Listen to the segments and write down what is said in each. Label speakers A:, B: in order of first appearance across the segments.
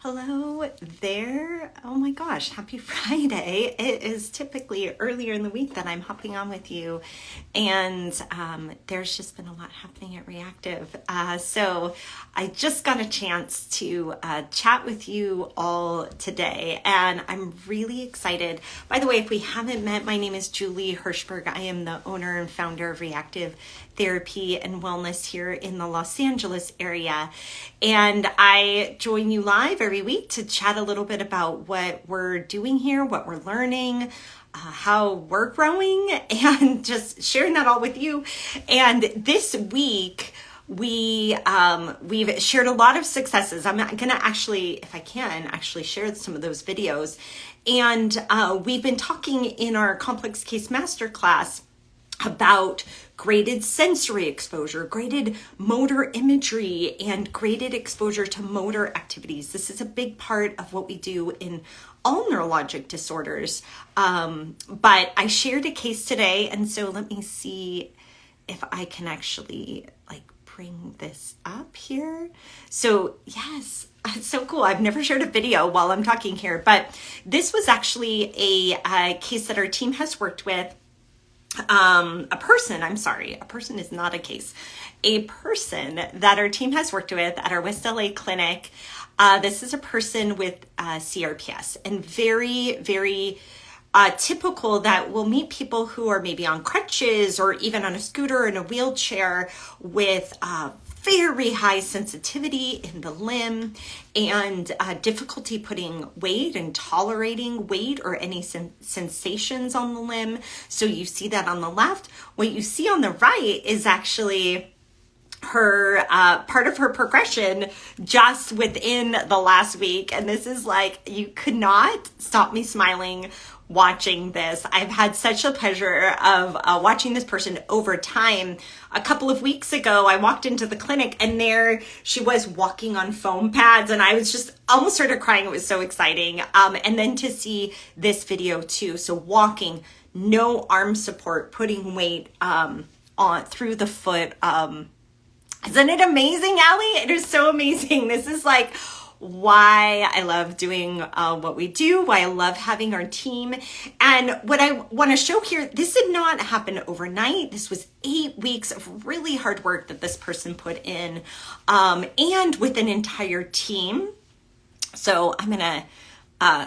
A: Hello there. Oh my gosh, happy Friday. It is typically earlier in the week that I'm hopping on with you, and there's just been a lot happening at Re+active. So I just got a chance to chat with you all today, and I'm really excited. By the way, if we haven't met, my name is Julie Hirschberg. I am the owner and founder of Re+active Therapy and Wellness here in the Los Angeles area. And I join you live every week to chat a little bit about what we're doing here, what we're learning, how we're growing, and just sharing that all with you. And this week, we've shared a lot of successes. I'm going to actually, if I can, actually share some of those videos. And we've been talking in our complex case masterclass about graded sensory exposure, graded motor imagery, and graded exposure to motor activities. This is a big part of what we do in all neurologic disorders. But I shared a case today, and so let me see if I can actually bring this up here. So yes, it's so cool. I've never shared a video while I'm talking here, but this was actually a case that our team has worked with. A person is not a case. A person that our team has worked with at our West LA clinic. This is a person with CRPS, and very, very typical that we'll meet people who are maybe on crutches or even on a scooter or in a wheelchair with very high sensitivity in the limb and difficulty putting weight and tolerating weight or any sensations on the limb. So you see that on the left. What you see on the right is actually her part of her progression just within the last week. And this is you could not stop me smiling watching this. I've had such a pleasure of watching this person over time. A couple of weeks ago, I walked into the clinic and there she was walking on foam pads, and I was just almost started crying. It was so exciting. And then to see this video too. So walking, no arm support, putting weight on through the foot. Isn't it amazing, Allie? It is so amazing. This is why I love doing what we do, why I love having our team. And what I want to show here, this did not happen overnight. This was 8 weeks of really hard work that this person put in, and with an entire team. So I'm going to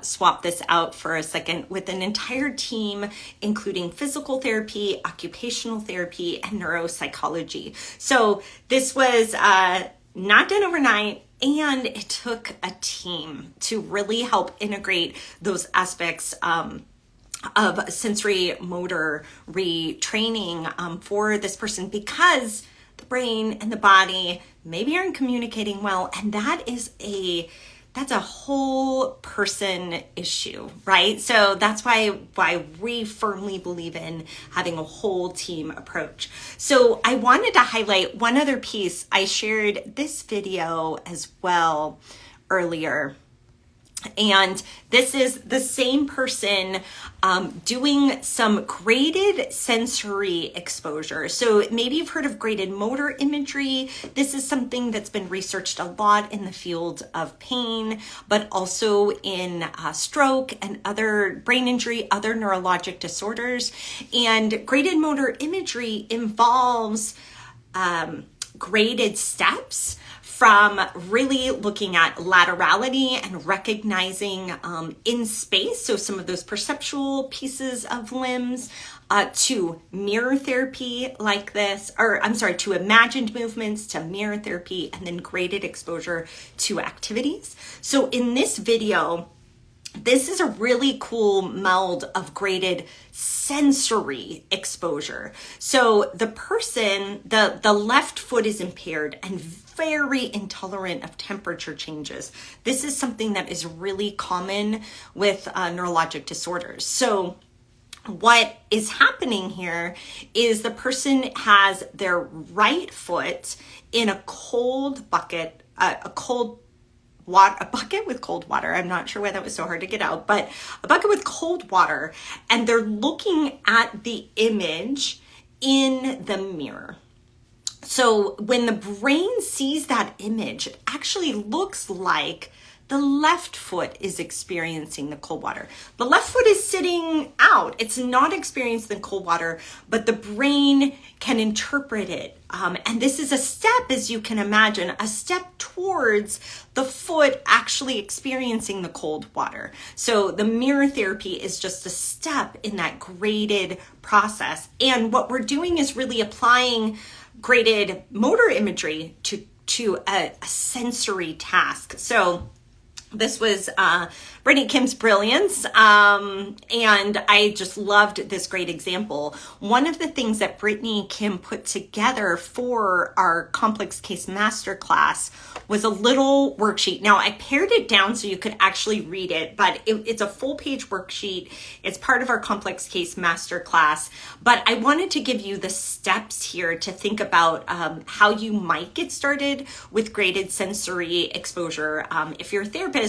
A: swap this out for a second. With an entire team, including physical therapy, occupational therapy, and neuropsychology. So this was not done overnight, and it took a team to really help integrate those aspects of sensory motor retraining for this person, because the brain and the body maybe aren't communicating well, and that's a whole person issue, right? So that's why we firmly believe in having a whole team approach. So I wanted to highlight one other piece. I shared this video as well earlier. And this is the same person doing some graded sensory exposure. So maybe you've heard of graded motor imagery. This is something that's been researched a lot in the field of pain, but also in stroke and other brain injury, other neurologic disorders. And graded motor imagery involves graded steps, from really looking at laterality and recognizing in space, so some of those perceptual pieces of limbs, to mirror therapy like this, to imagined movements, to mirror therapy, and then graded exposure to activities. So in this video, this is a really cool meld of graded sensory exposure. So the person, the left foot is impaired and very intolerant of temperature changes. This is something that is really common with neurologic disorders. So what is happening here is the person has their right foot in a cold bucket, a bucket with cold water. I'm not sure why that was so hard to get out, but a bucket with cold water, and they're looking at the image in the mirror. So when the brain sees that image, it actually looks like the left foot is experiencing the cold water. The left foot is sitting out. It's not experiencing the cold water, but the brain can interpret it. And this is a step, as you can imagine, a step towards the foot actually experiencing the cold water. So the mirror therapy is just a step in that graded process. And what we're doing is really applying graded motor imagery to a sensory task. So this was Brittany Kim's brilliance, and I just loved this great example. One of the things that Brittany Kim put together for our complex case masterclass was a little worksheet. Now, I pared it down so you could actually read it, but it's a full-page worksheet. It's part of our complex case masterclass, but I wanted to give you the steps here to think about how you might get started with graded sensory exposure if you're a therapist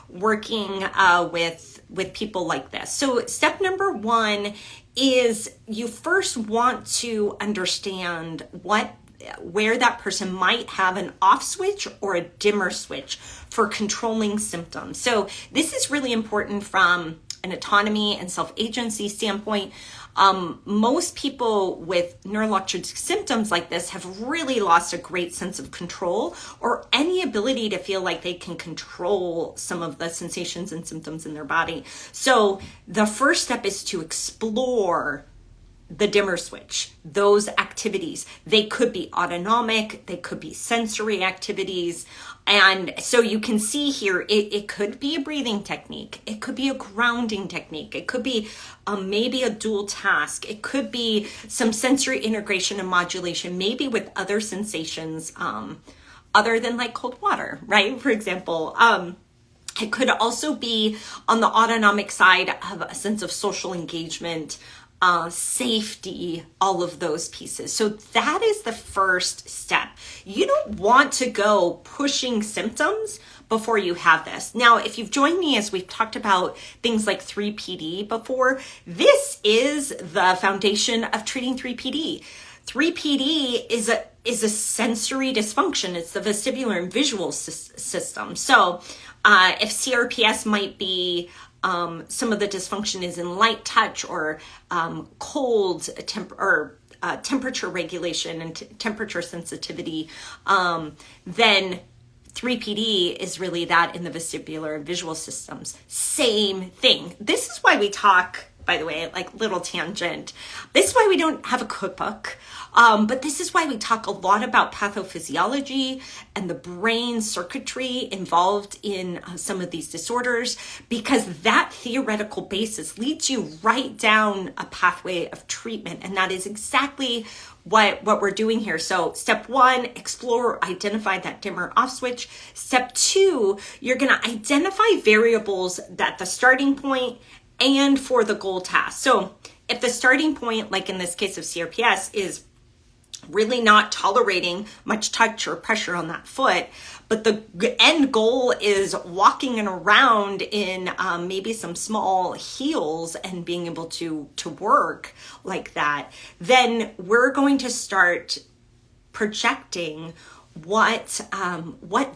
A: working with people like this. So step number one is you first want to understand where that person might have an off switch or a dimmer switch for controlling symptoms. So this is really important from an autonomy and self-agency standpoint. Most people with neurologic symptoms like this have really lost a great sense of control or any ability to feel like they can control some of the sensations and symptoms in their body. So the first step is to explore the dimmer switch, those activities. They could be autonomic, they could be sensory activities. And so you can see here, it could be a breathing technique. It could be a grounding technique. It could be maybe a dual task. It could be some sensory integration and modulation, maybe with other sensations other than like cold water, right? For example, it could also be on the autonomic side of a sense of social engagement, safety, all of those pieces. So that is the first step. You don't want to go pushing symptoms before you have this. Now, if you've joined me as we've talked about things like 3PD before, this is the foundation of treating 3PD. 3PD is a sensory dysfunction. It's the vestibular and visual system. So if CRPS might be some of the dysfunction is in light touch or cold temperature regulation and temperature sensitivity, then 3PD is really that in the vestibular and visual systems. Same thing. This is why we talk, by the way, like little tangent. This is why we don't have a cookbook. But this is why we talk a lot about pathophysiology and the brain circuitry involved in some of these disorders, because that theoretical basis leads you right down a pathway of treatment. And that is exactly what we're doing here. So step one, explore, identify that dimmer off switch. Step two, you're going to identify variables at the starting point and for the goal task. So if the starting point, like in this case of CRPS, is really not tolerating much touch or pressure on that foot, but the end goal is walking around in maybe some small heels and being able to work like that, then we're going to start projecting what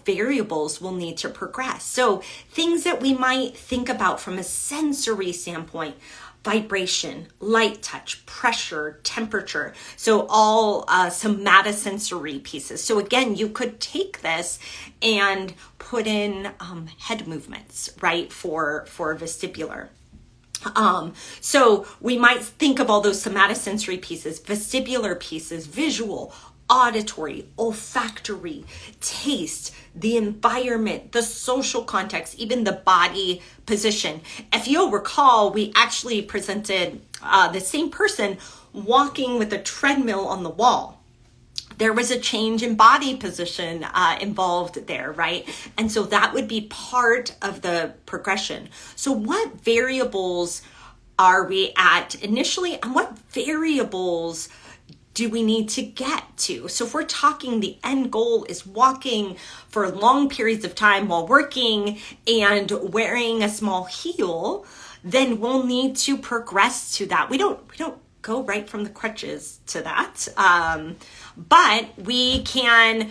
A: variables will need to progress. So things that we might think about from a sensory standpoint: vibration, light touch, pressure, temperature. So all somatosensory pieces. So again, you could take this and put in head movements, right, for vestibular. So we might think of all those somatosensory pieces, vestibular pieces, visual, auditory, olfactory, taste, the environment, the social context, even the body position. If you'll recall, we actually presented the same person walking with a treadmill on the wall. There was a change in body position involved there, right? And so that would be part of the progression. So what variables are we at initially, and what variables do we need to get to? So if we're talking the end goal is walking for long periods of time while working and wearing a small heel, then we'll need to progress to that. We don't go right from the crutches to that, but we can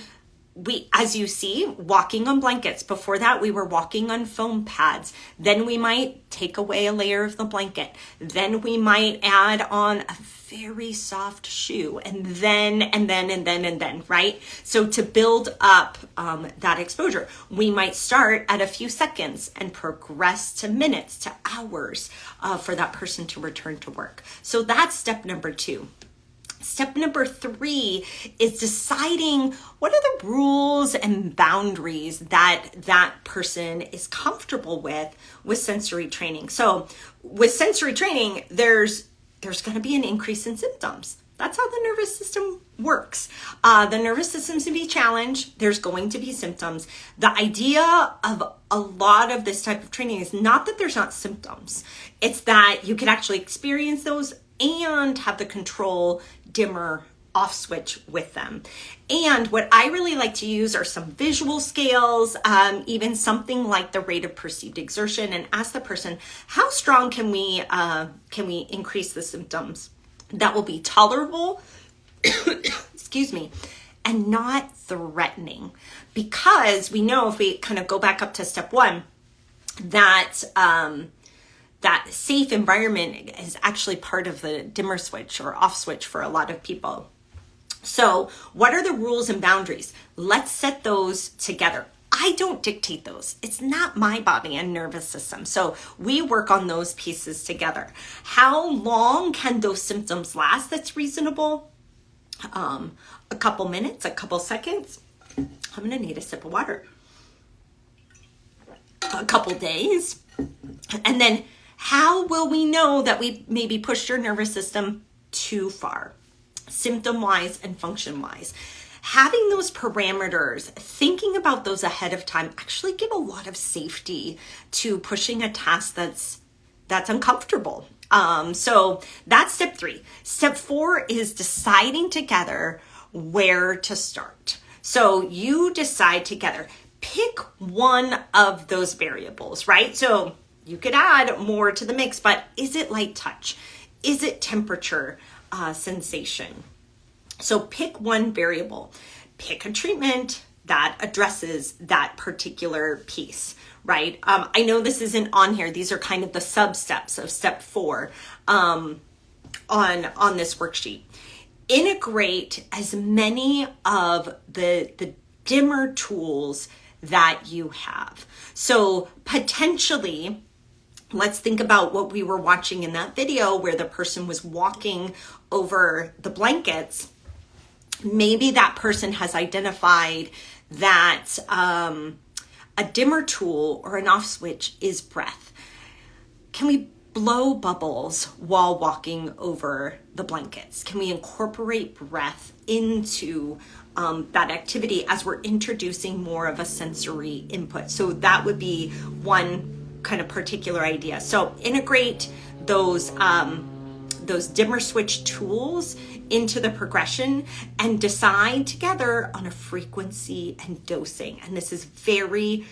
A: as you see, walking on blankets. Before that, we were walking on foam pads. Then we might take away a layer of the blanket. Then we might add on a very soft shoe, and then, right? So to build up that exposure, we might start at a few seconds and progress to minutes, to hours for that person to return to work. So that's step number 2. Step number 3 is deciding what are the rules and boundaries that that person is comfortable with sensory training. So with sensory training, there's going to be an increase in symptoms. That's how the nervous system works. The nervous system's to be challenged. There's going to be symptoms. The idea of a lot of this type of training is not that there's not symptoms. It's that you can actually experience those and have the control dimmer off switch with them. And what I really like to use are some visual scales, even something like the rate of perceived exertion, and ask the person, how strong can we increase the symptoms that will be tolerable, excuse me, and not threatening? Because we know, if we kind of go back up to step 1, that that safe environment is actually part of the dimmer switch or off switch for a lot of people. So what are the rules and boundaries? Let's set those together. I don't dictate those. It's not my body and nervous system. So we work on those pieces together. How long can those symptoms last that's reasonable? A couple minutes, a couple seconds. I'm going to need a sip of water. A couple days. And then how will we know that we maybe pushed your nervous system too far, symptom-wise and function-wise? Having those parameters, thinking about those ahead of time, actually give a lot of safety to pushing a task that's uncomfortable. So that's step 3. Step 4 is deciding together where to start. So you decide together, pick one of those variables, right? So you could add more to the mix, but is it light touch? Is it temperature sensation? So pick one variable, pick a treatment that addresses that particular piece, right? I know this isn't on here. These are kind of the sub-steps of step 4 on this worksheet. Integrate as many of the dimmer tools that you have. So potentially, let's think about what we were watching in that video where the person was walking over the blankets. Maybe that person has identified that a dimmer tool or an off switch is breath. Can we blow bubbles while walking over the blankets? Can we incorporate breath into that activity as we're introducing more of a sensory input? So that would be one kind of particular idea. So integrate those dimmer switch tools into the progression and decide together on a frequency and dosing. And this is very,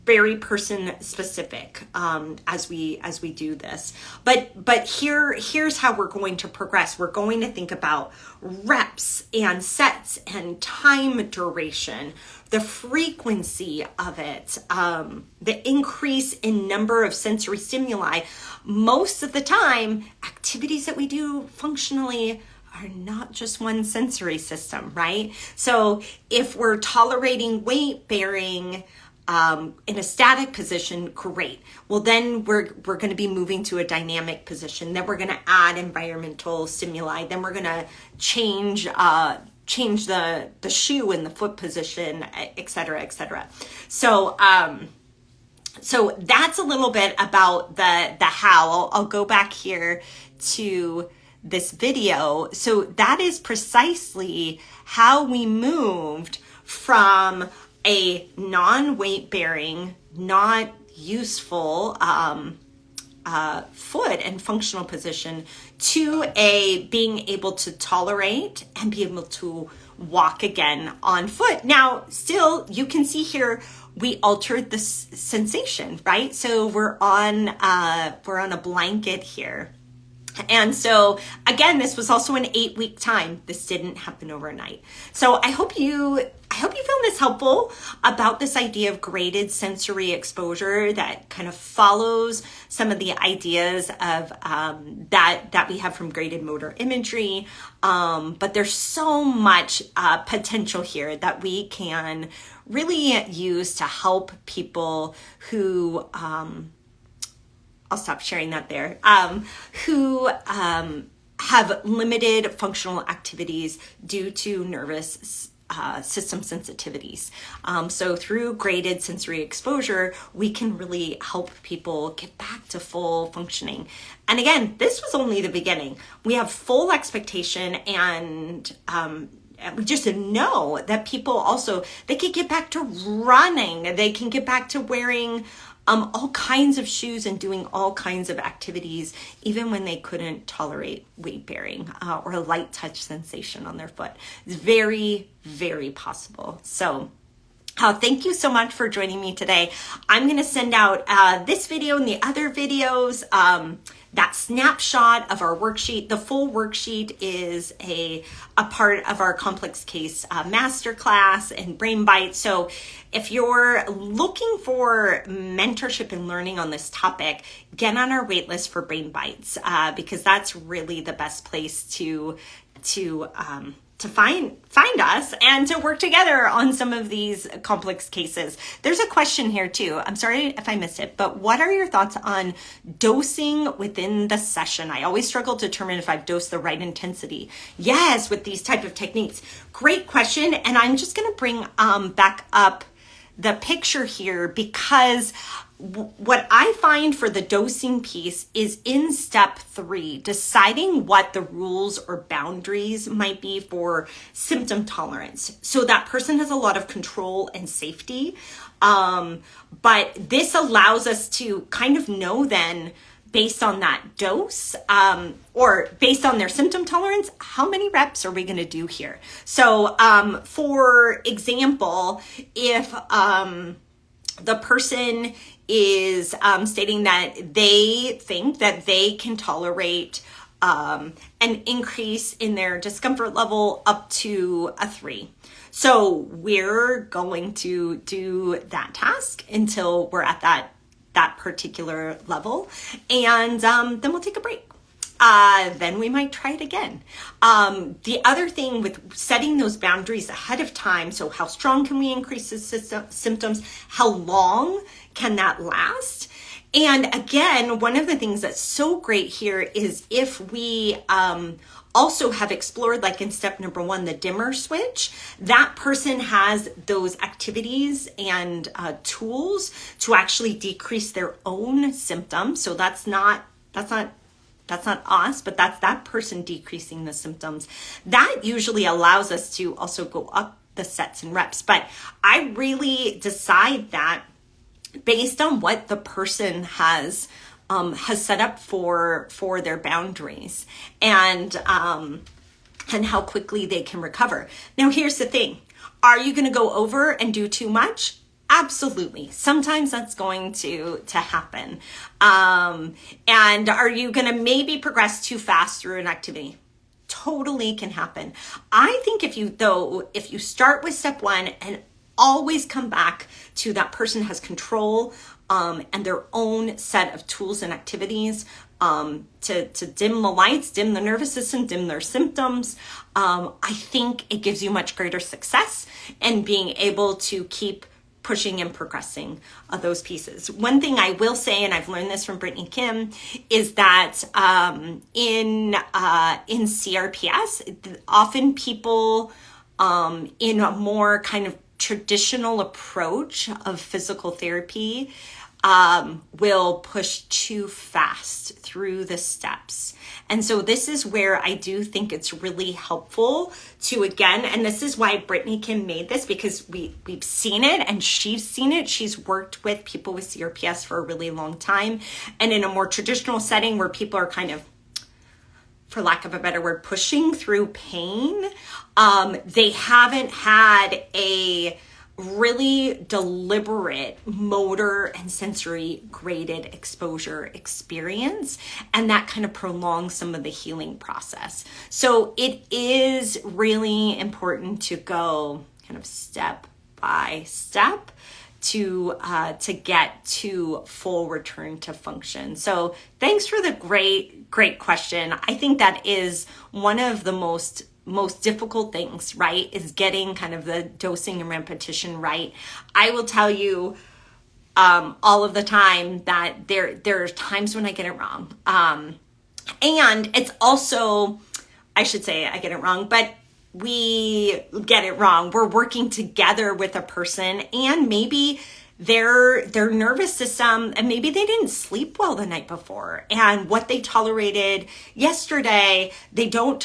A: very person specific as we do this. But here's how we're going to progress. We're going to think about reps and sets and time duration, the frequency of it, the increase in number of sensory stimuli. Most of the time, activities that we do functionally are not just one sensory system, right? So if we're tolerating weight bearing in a static position, great. Well, then we're going to be moving to a dynamic position. Then we're going to add environmental stimuli. Then we're going to change the shoe in the foot position, et cetera, et cetera. So that's a little bit about the how. I'll go back here to this video. So that is precisely how we moved from a non-weight bearing, not useful foot and functional position to a being able to tolerate and be able to walk again on foot. Now, still, you can see here, we altered the sensation, right? So we're on a blanket here. And so again, this was also an 8-week time. This didn't happen overnight. So I hope you hope you found this helpful about this idea of graded sensory exposure that kind of follows some of the ideas of that we have from graded motor imagery. But there's so much potential here that we can really use to help people who, I'll stop sharing that there, who have limited functional activities due to nervous system sensitivities. So through graded sensory exposure, we can really help people get back to full functioning. And again, this was only the beginning. We have full expectation, and we just know that people also, they can get back to running. They can get back to wearing all kinds of shoes and doing all kinds of activities, even when they couldn't tolerate weight bearing or a light touch sensation on their foot. It's very, very possible. So thank you so much for joining me today. I'm going to send out this video and the other videos, that snapshot of our worksheet. The full worksheet is a part of our complex case masterclass and Brain Bites. So if you're looking for mentorship and learning on this topic, get on our waitlist for Brain Bites, because that's really the best place to find us and to work together on some of these complex cases. There's a question here too. I'm sorry if I missed it, but what are your thoughts on dosing within the session? I always struggle to determine if I've dosed the right intensity. Yes, with these type of techniques. Great question. And I'm just going to bring back up the picture here, because what I find for the dosing piece is in step 3, deciding what the rules or boundaries might be for symptom tolerance. So that person has a lot of control and safety. But this allows us to kind of know then, based on that dose, or based on their symptom tolerance, how many reps are we going to do here? So for example, if the person is stating that they think that they can tolerate an increase in their discomfort level up to a 3. So we're going to do that task until we're at that particular level, and then we'll take a break. Then we might try it again. The other thing with setting those boundaries ahead of time, so how strong can we increase the symptoms? How long can that last? And again, one of the things that's so great here is if we also have explored, like in step number 1, the dimmer switch, that person has those activities and tools to actually decrease their own symptoms. So that's not us, but that's that person decreasing the symptoms. That usually allows us to also go up the sets and reps. But I really decide that based on what the person has set up for their boundaries, and how quickly they can recover. Now, here's the thing. Are you going to go over and do too much? Absolutely. Sometimes that's going to happen. And are you going to maybe progress too fast through an activity? Totally can happen. I think if you start with step 1 and always come back to that person has control and their own set of tools and activities to dim the lights, dim the nervous system, dim their symptoms, I think it gives you much greater success in being able to keep pushing and progressing those pieces. One thing I will say, and I've learned this from Brittany Kim, is that in CRPS, often people in a more kind of traditional approach of physical therapy will push too fast through the steps. And so this is where I do think it's really helpful to, again, and this is why Brittany Kim made this, because we've seen it and she's seen it. She's worked with people with CRPS for a really long time. And in a more traditional setting where people are kind of, for lack of a better word, pushing through pain, they haven't had a really deliberate motor and sensory graded exposure experience, and that kind of prolongs some of the healing process. So it is really important to go, kind of step by step to get to full return to function. So thanks for the great question. I think that is one of the most difficult things, right? Is getting kind of the dosing and repetition right. I will tell you all of the time that there are times when I get it wrong. And it's also, I should say I get it wrong, but we get it wrong. We're working together with a person, and maybe their nervous system, and maybe they didn't sleep well the night before, and what they tolerated yesterday, they don't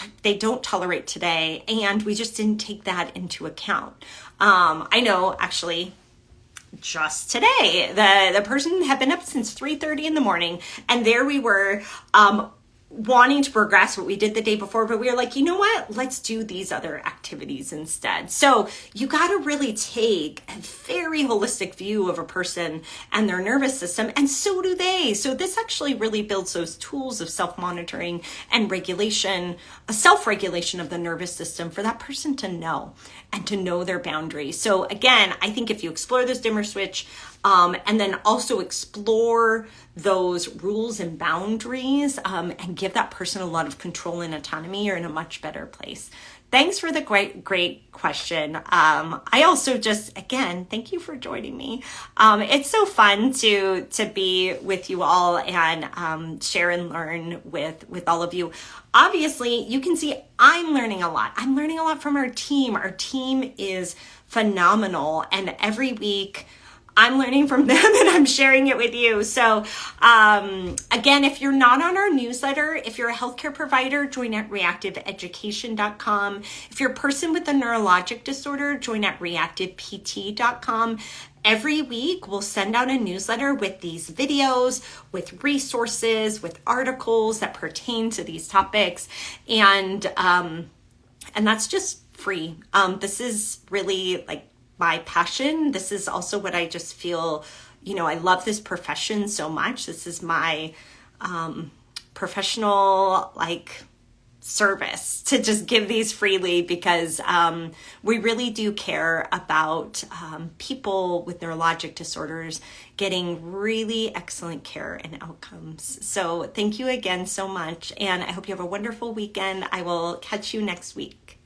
A: tolerate today, and we just didn't take that into account. I know actually just today, the person had been up since 3:30 in the morning, and there we were, wanting to progress what we did the day before, but we were like, you know what? Let's do these other activities instead. So you got to really take a very holistic view of a person and their nervous system, and so do they. So this actually really builds those tools of self-monitoring and regulation, a self-regulation of the nervous system for that person to know and to know their boundaries. So again, I think if you explore this dimmer switch, and then also explore those rules and boundaries, and give that person a lot of control and autonomy, you're in a much better place. Thanks for the great question. I also just, again, thank you for joining me. It's so fun to be with you all and share and learn with all of you. Obviously, you can see I'm learning a lot. I'm learning a lot from our team. Our team is phenomenal, and every week I'm learning from them and I'm sharing it with you. So again, if you're not on our newsletter, if you're a healthcare provider, join at reactiveeducation.com. If you're a person with a neurologic disorder, join at reactivept.com. Every week, we'll send out a newsletter with these videos, with resources, with articles that pertain to these topics. And that's just free. This is really like my passion. This is also what I just feel, I love this profession so much. This is my professional service to just give these freely, because we really do care about people with neurologic disorders getting really excellent care and outcomes. So thank you again so much, and I hope you have a wonderful weekend. I will catch you next week.